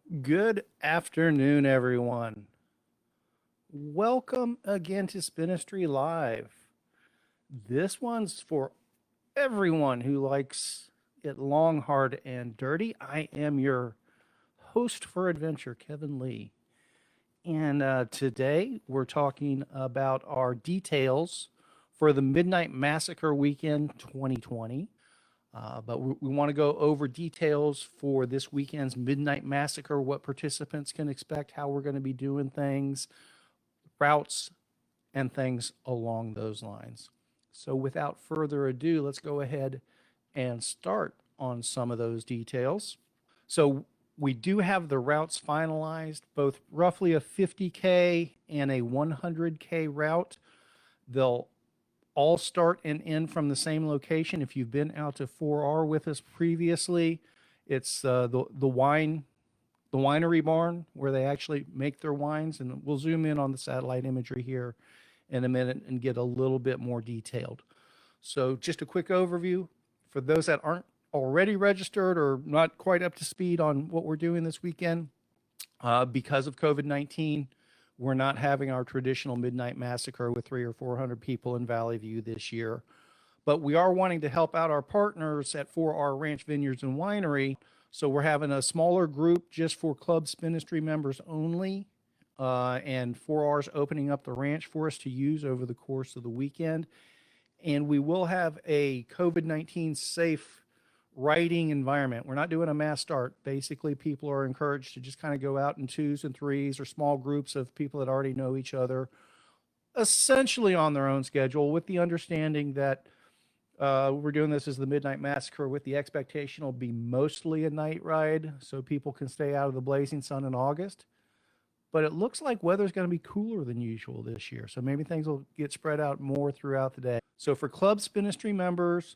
Good afternoon, everyone. Welcome again to Spinistry Live. This one's for everyone who likes it long, hard, and dirty. I am your host for adventure, Kevin Lee. And today we're talking about our details for the Midnight Massacre weekend 2020. But we want to go over details for this weekend's Midnight Massacre, what participants can expect, how we're going to be doing things, routes, and things along those lines. So, without further ado, let's go ahead and start on some of those details. So, we do have the routes finalized, both roughly a 50K and a 100K route. They'll all start and end from the same location. If you've been out to 4R with us previously, it's the winery barn where they actually make their wines, and we'll zoom in on the satellite imagery here in a minute and get a little bit more detailed. So, just a quick overview for those that aren't already registered or not quite up to speed on what we're doing this weekend. Because of COVID-19, we're not having our traditional Midnight Massacre with 300 or 400 people in Valley View this year. But we are wanting to help out our partners at 4R Ranch Vineyards and Winery. So we're having a smaller group just for Club Spinistry members only. And 4R's opening up the ranch for us to use over the course of the weekend. And we will have a COVID-19 safe riding environment. We're not doing a mass start. Basically, people are encouraged to just kind of go out in twos and threes or small groups of people that already know each other, essentially on their own schedule, with the understanding that we're doing this as the Midnight Massacre with the expectation it'll be mostly a night ride so people can stay out of the blazing sun in August. But it looks like weather's going to be cooler than usual this year. So maybe things will get spread out more throughout the day. So for Club Spinistry members,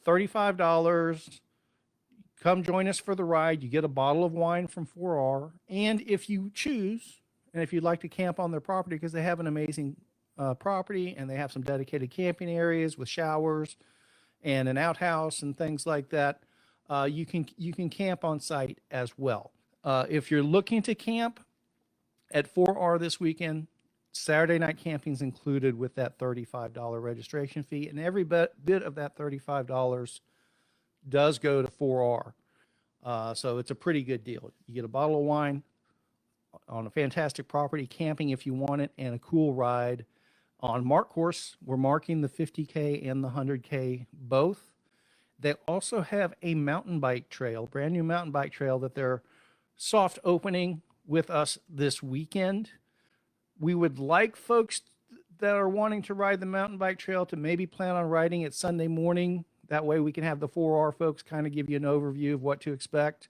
$35. Come join us for the ride. You get a bottle of wine from 4R. And if you choose, and if you'd like to camp on their property, because they have an amazing property and they have some dedicated camping areas with showers and an outhouse and things like that, you can camp on site as well. If you're looking to camp at 4R this weekend, Saturday night camping is included with that $35 registration fee, and every bit of that $35 does go to 4R. So it's a pretty good deal. You get a bottle of wine on a fantastic property, camping if you want it, and a cool ride. On Mark Course, we're marking the 50K and the 100K both. They also have a mountain bike trail, brand new mountain bike trail that they're soft opening with us this weekend. We would like folks that are wanting to ride the mountain bike trail to maybe plan on riding it Sunday morning. That way we can have the 4R folks kind of give you an overview of what to expect.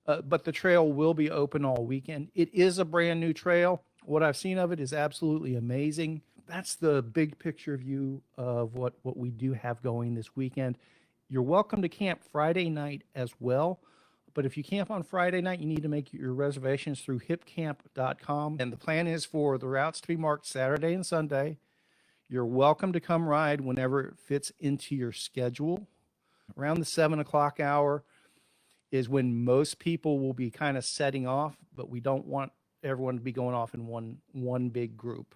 But the trail will be open all weekend. It is a brand new trail. What I've seen of it is absolutely amazing. That's the big picture view of what we do have going this weekend. You're welcome to camp Friday night as well. But if you camp on Friday night, you need to make your reservations through hipcamp.com. And the plan is for the routes to be marked Saturday and Sunday. You're welcome to come ride whenever it fits into your schedule. Around the 7 o'clock hour is when most people will be kind of setting off, but we don't want everyone to be going off in one big group.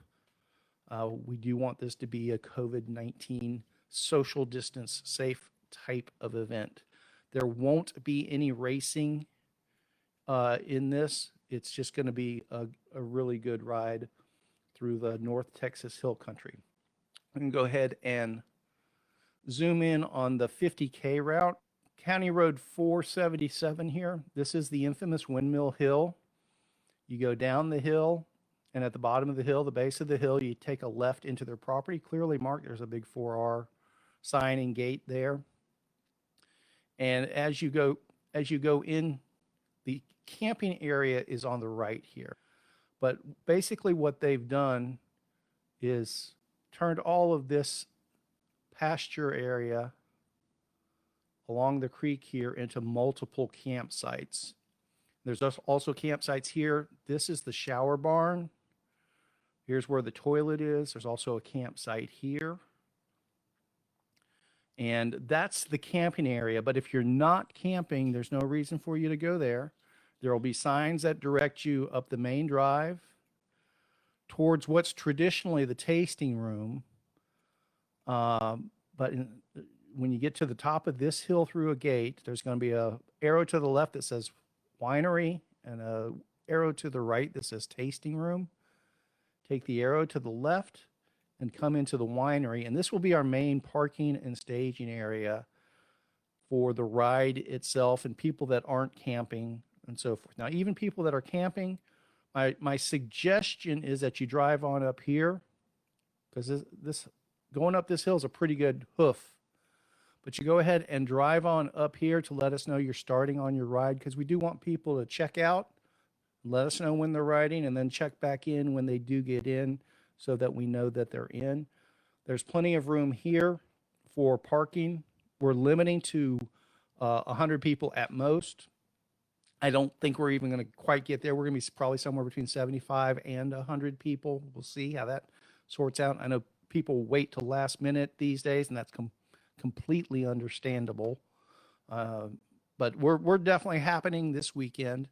We do want this to be a COVID-19 social distance safe type of event. There won't be any racing in this. It's just going to be a really good ride through the North Texas Hill Country. We can go ahead and zoom in on the 50K route. County Road 477 here. This is the infamous Windmill Hill. You go down the hill, and at the bottom of the hill, the base of the hill, you take a left into their property. Clearly marked. There's a big 4R sign and gate there. And as you go in, the camping area is on the right here. But basically what they've done is turned all of this pasture area along the creek here into multiple campsites. There's also campsites here. This is the shower barn. Here's where the toilet is. There's also a campsite here. And that's the camping area. But if you're not camping, there's no reason for you to go there. There will be signs that direct you up the main drive towards what's traditionally the tasting room. But when you get to the top of this hill through a gate, there's going to be a arrow to the left that says winery and a arrow to the right that says tasting room. Take the arrow to the left and come into the winery. And this will be our main parking and staging area for the ride itself and people that aren't camping and so forth. Now, even people that are camping, my suggestion is that you drive on up here, because this going up this hill is a pretty good hoof. But you go ahead and drive on up here to let us know you're starting on your ride, because we do want people to check out, let us know when they're riding, and then check back in when they do get in so that we know that they're in. There's plenty of room here for parking. We're limiting to 100 people at most. I don't think we're even going to quite get there. We're going to be probably somewhere between 75 and 100 people. We'll see how that sorts out. I know people wait till last minute these days, and that's completely understandable. But we're definitely happening this weekend.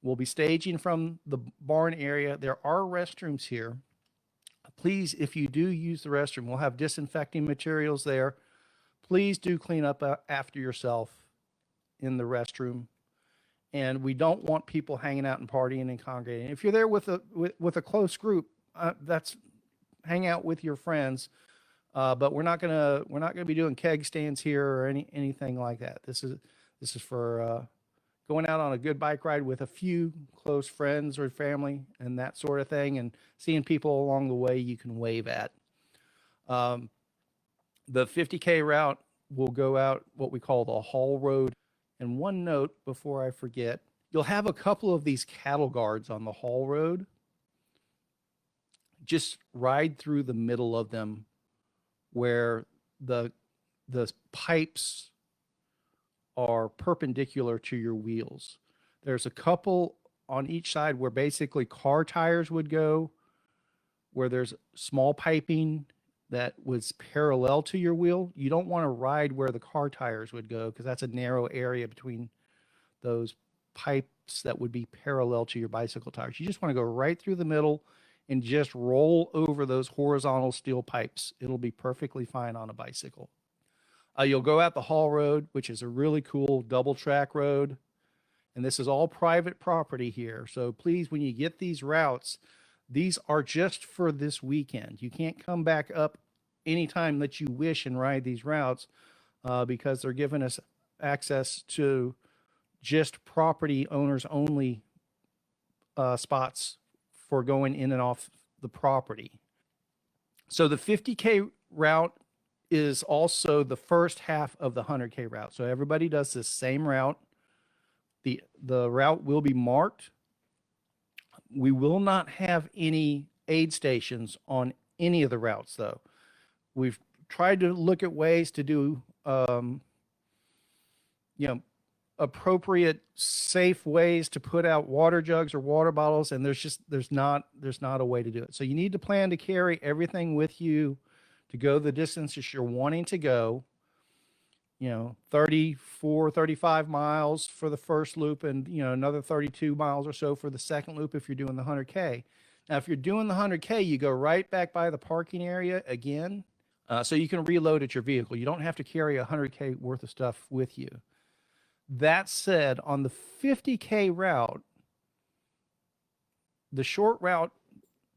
We'll be staging from the barn area. There are restrooms here. Please, if you do use the restroom, we'll have disinfecting materials there. Please do clean up after yourself in the restroom. And we don't want people hanging out and partying and congregating. If you're there with a close group, that's hang out with your friends. But we're not gonna be doing keg stands here or anything like that. This is for going out on a good bike ride with a few close friends or family and that sort of thing, and seeing people along the way you can wave at. The 50K route will go out what we call the haul road. And one note before I forget, you'll have a couple of these cattle guards on the haul road. Just ride through the middle of them where the pipes are perpendicular to your wheels. There's a couple on each side where basically car tires would go, where there's small piping that was parallel to your wheel. You don't want to ride where the car tires would go, because that's a narrow area between those pipes that would be parallel to your bicycle tires. You just want to go right through the middle and just roll over those horizontal steel pipes. It'll be perfectly fine on a bicycle. You'll go out the haul road, which is a really cool double track road. And this is all private property here. So please, when you get these routes, these are just for this weekend. You can't come back up anytime that you wish and ride these routes, because they're giving us access to just property owners only spots for going in and off the property. So the 50K route is also the first half of the 100K route. So everybody does this same route. The route will be marked. We will not have any aid stations on any of the routes, though. We've tried to look at ways to do, appropriate, safe ways to put out water jugs or water bottles, and there's not a way to do it. So you need to plan to carry everything with you to go the distances you're wanting to go. 34, 35 miles for the first loop, and another 32 miles or so for the second loop if you're doing the 100K. Now, if you're doing the 100K, you go right back by the parking area again, so you can reload at your vehicle. You don't have to carry 100K worth of stuff with you. That said, on the 50K route, the short route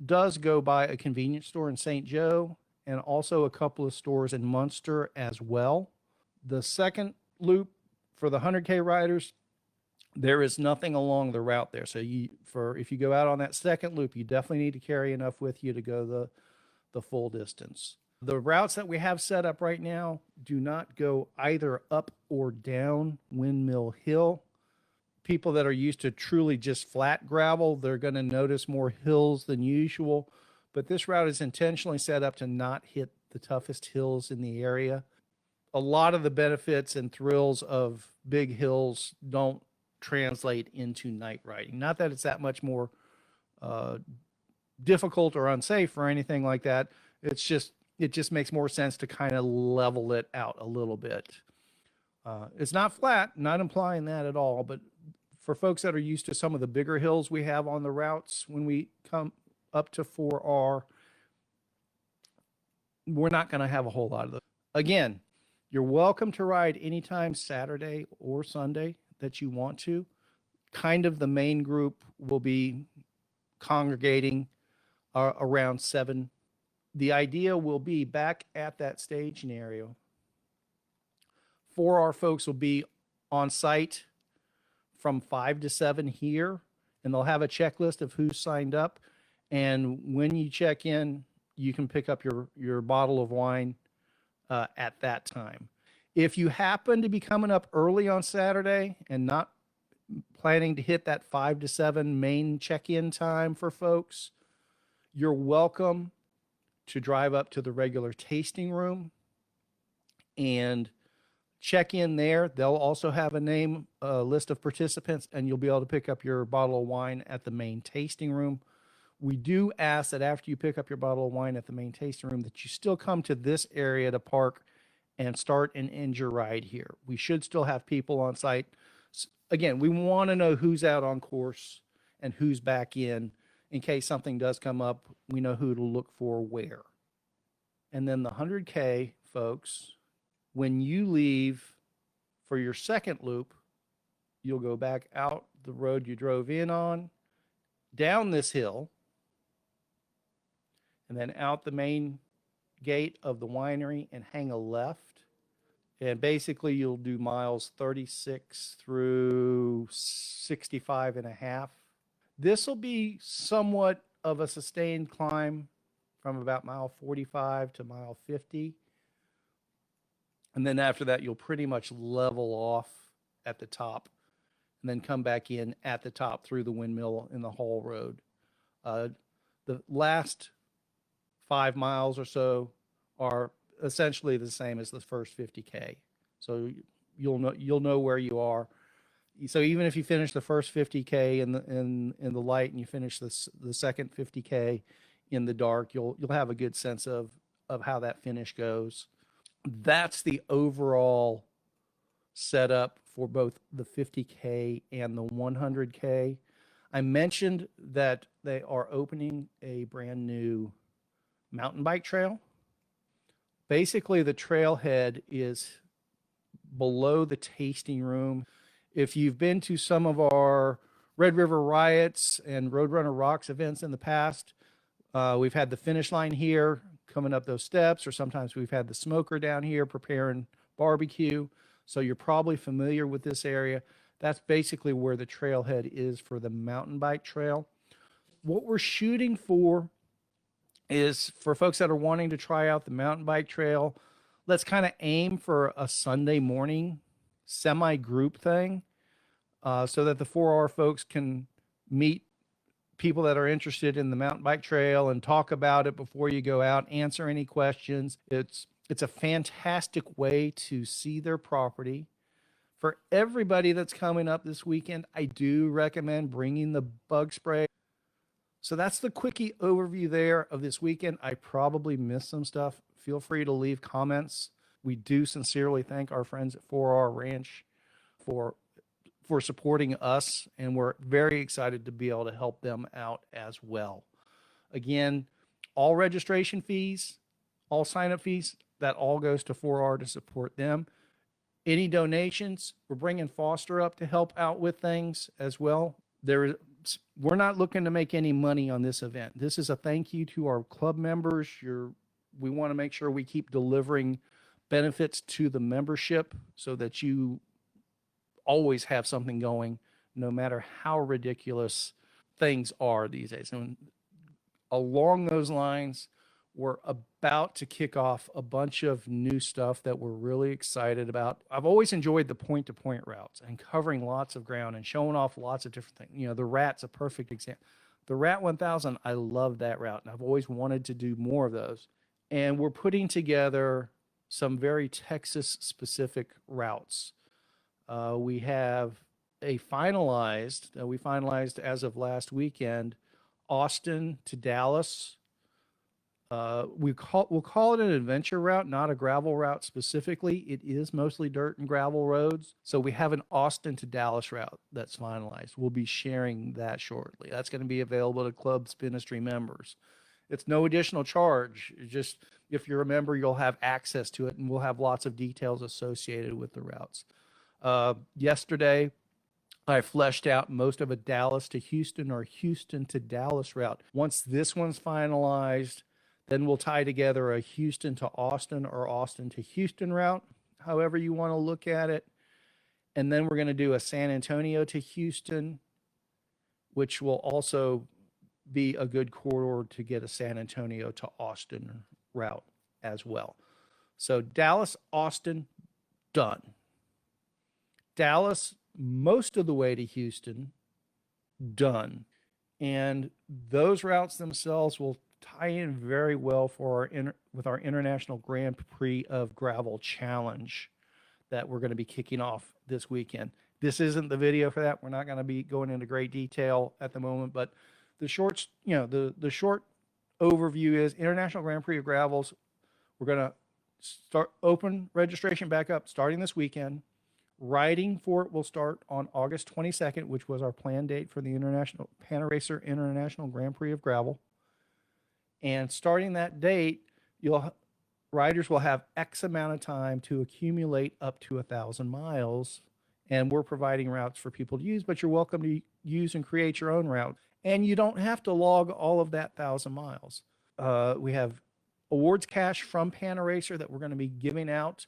does go by a convenience store in St. Joe and also a couple of stores in Munster as well. The second loop for the 100K riders, there is nothing along the route there. So if you go out on that second loop, you definitely need to carry enough with you to go the full distance. The routes that we have set up right now do not go either up or down Windmill Hill. People that are used to truly just flat gravel, they're going to notice more hills than usual. But this route is intentionally set up to not hit the toughest hills in the area. A lot of the benefits and thrills of big hills don't translate into night riding. Not that it's that much more difficult or unsafe or anything like that. It just makes more sense to kind of level it out a little bit. It's not flat, not implying that at all, but For folks that are used to some of the bigger hills we have on the routes, when we come up to 4R, we're not going to have a whole lot of those. Again, you're welcome to ride anytime Saturday or Sunday that you want to. Kind of the main group will be congregating around 7. The idea will be back at that staging area. 4R folks will be on site from 5 to 7 here, and they'll have a checklist of who's signed up. And when you check in, you can pick up your bottle of wine at that time. If you happen to be coming up early on Saturday and not planning to hit that 5 to 7 main check-in time for folks, you're welcome to drive up to the regular tasting room and check in there. They'll also have a list of participants, and you'll be able to pick up your bottle of wine at the main tasting room. We do ask that after you pick up your bottle of wine at the main tasting room that you still come to this area to park and start and end your ride here. We should still have people on site. Again, we want to know who's out on course and who's back in case something does come up. We know who to look for where. And then the 100K, folks, when you leave for your second loop, you'll go back out the road you drove in on, down this hill, and then out the main gate of the winery and hang a left. And basically you'll do miles 36 through 65 and a half. This will be somewhat of a sustained climb from about mile 45 to mile 50. And then after that, you'll pretty much level off at the top and then come back in at the top through the windmill in the Hall Road. The last 5 miles or so are essentially the same as the first 50K. So you'll know where you are. So even if you finish the first 50K in the light and you finish the second 50K in the dark, you'll have a good sense of how that finish goes. That's the overall setup for both the 50K and the 100K. I mentioned that they are opening a brand new mountain bike trail. Basically, the trailhead is below the tasting room. If you've been to some of our Red River Riots and Roadrunner Rocks events in the past, we've had the finish line here coming up those steps, or sometimes we've had the smoker down here preparing barbecue. So you're probably familiar with this area. That's basically where the trailhead is for the mountain bike trail. What we're shooting for is for folks that are wanting to try out the mountain bike trail, let's kind of aim for a Sunday morning semi-group thing so that the 4R folks can meet people that are interested in the mountain bike trail and talk about it before you go out, answer any questions. It's a fantastic way to see their property. For everybody that's coming up this weekend, I do recommend bringing the bug spray. So that's the quickie overview there of this weekend. I probably missed some stuff. Feel free to leave comments. We do sincerely thank our friends at 4R Ranch for supporting us, and we're very excited to be able to help them out as well. Again, all registration fees, all sign-up fees, that all goes to 4R to support them. Any donations, we're bringing Foster up to help out with things as well. We're not looking to make any money on this event. This is a thank you to our club members. We want to make sure we keep delivering benefits to the membership so that you always have something going, no matter how ridiculous things are these days. And along those lines, we're about to kick off a bunch of new stuff that we're really excited about. I've always enjoyed the point-to-point routes and covering lots of ground and showing off lots of different things. You know, the Rat's a perfect example. The Rat 1000, I love that route, and I've always wanted to do more of those. And we're putting together some very Texas-specific routes. We finalized as of last weekend, Austin to Dallas, We'll call it an adventure route, not a gravel route specifically. It is mostly dirt and gravel roads. So we have an Austin to Dallas route that's finalized. We'll be sharing that shortly. That's going to be available to Club Spinistry members. It's no additional charge. It's just if you're a member, you'll have access to it, and we'll have lots of details associated with the routes. Yesterday, I fleshed out most of a Dallas to Houston or Houston to Dallas route. Once this one's finalized, then we'll tie together a Houston to Austin or Austin to Houston route, however you want to look at it. And then we're going to do a San Antonio to Houston, which will also be a good corridor to get a San Antonio to Austin route as well. So Dallas, Austin, done. Dallas, most of the way to Houston, done. And those routes themselves will tie in very well for with our International Grand Prix of Gravel Challenge that we're going to be kicking off this weekend. This isn't the video for that. We're not going to be going into great detail at the moment, but the short, the short overview is International Grand Prix of Gravels. We're going to start open registration back up starting this weekend. Riding for it will start on August 22nd, which was our planned date for the International Panaracer International Grand Prix of Gravel. And starting that date, riders will have X amount of time to accumulate up to 1,000 miles. And we're providing routes for people to use, but you're welcome to use and create your own route. And you don't have to log all of that 1,000 miles. We have awards cash from Panaracer that we're going to be giving out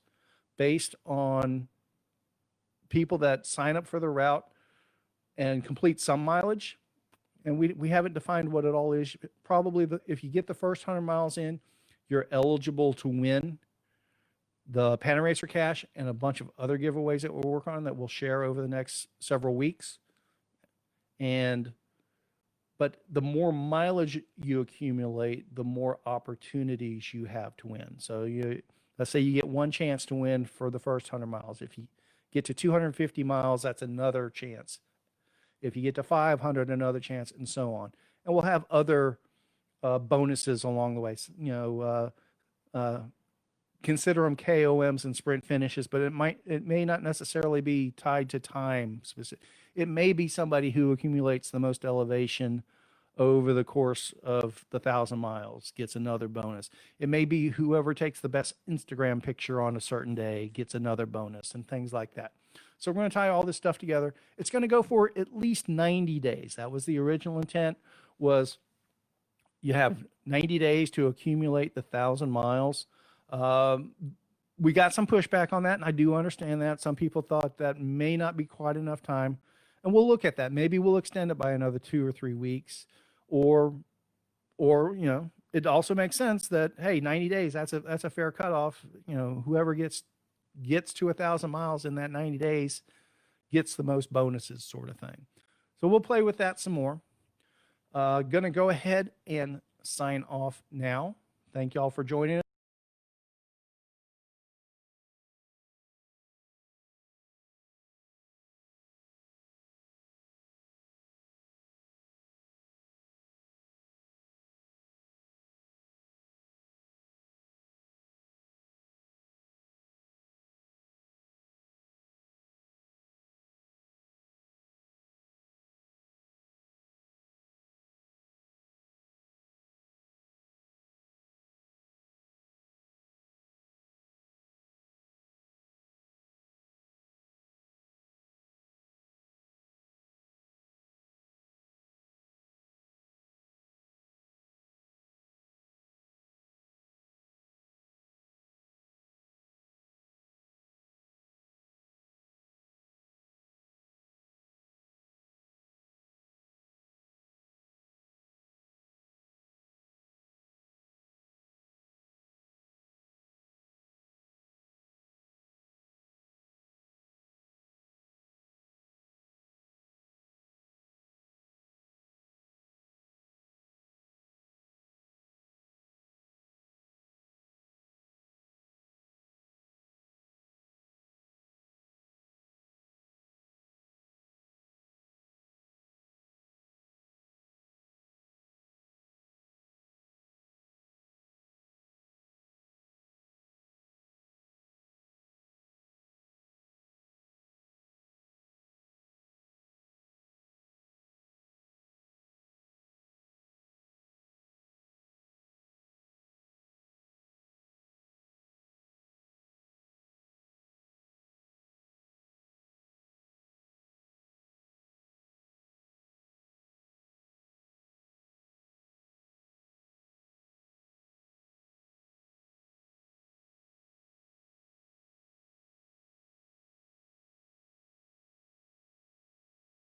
based on people that sign up for the route and complete some mileage. And we haven't defined what it all is. Probably if you get the first 100 miles in, you're eligible to win the Panaracer cash and a bunch of other giveaways that we'll work on that we'll share over the next several weeks. But the more mileage you accumulate, the more opportunities you have to win. So let's say you get one chance to win for the first 100 miles. If you get to 250 miles, that's another chance. If you get to 500, another chance, and so on. And we'll have other bonuses along the way. Consider them KOMs and sprint finishes, but it may not necessarily be tied to time specific. It may be somebody who accumulates the most elevation over the course of the 1,000 miles gets another bonus. It may be whoever takes the best Instagram picture on a certain day gets another bonus, and things like that. So we're going to tie all this stuff together. It's going to go for at least 90 days. That was the original intent, was you have 90 days to accumulate the 1,000 miles. We got some pushback on that, and I do understand that. Some people thought that may not be quite enough time, and we'll look at that. Maybe we'll extend it by another 2 or 3 weeks, or it also makes sense that, hey, 90 days, that's a fair cutoff. Whoever gets to 1,000 miles in that 90 days gets the most bonuses, sort of thing. So we'll play with that some more. Gonna go ahead and sign off now. Thank y'all for joining us.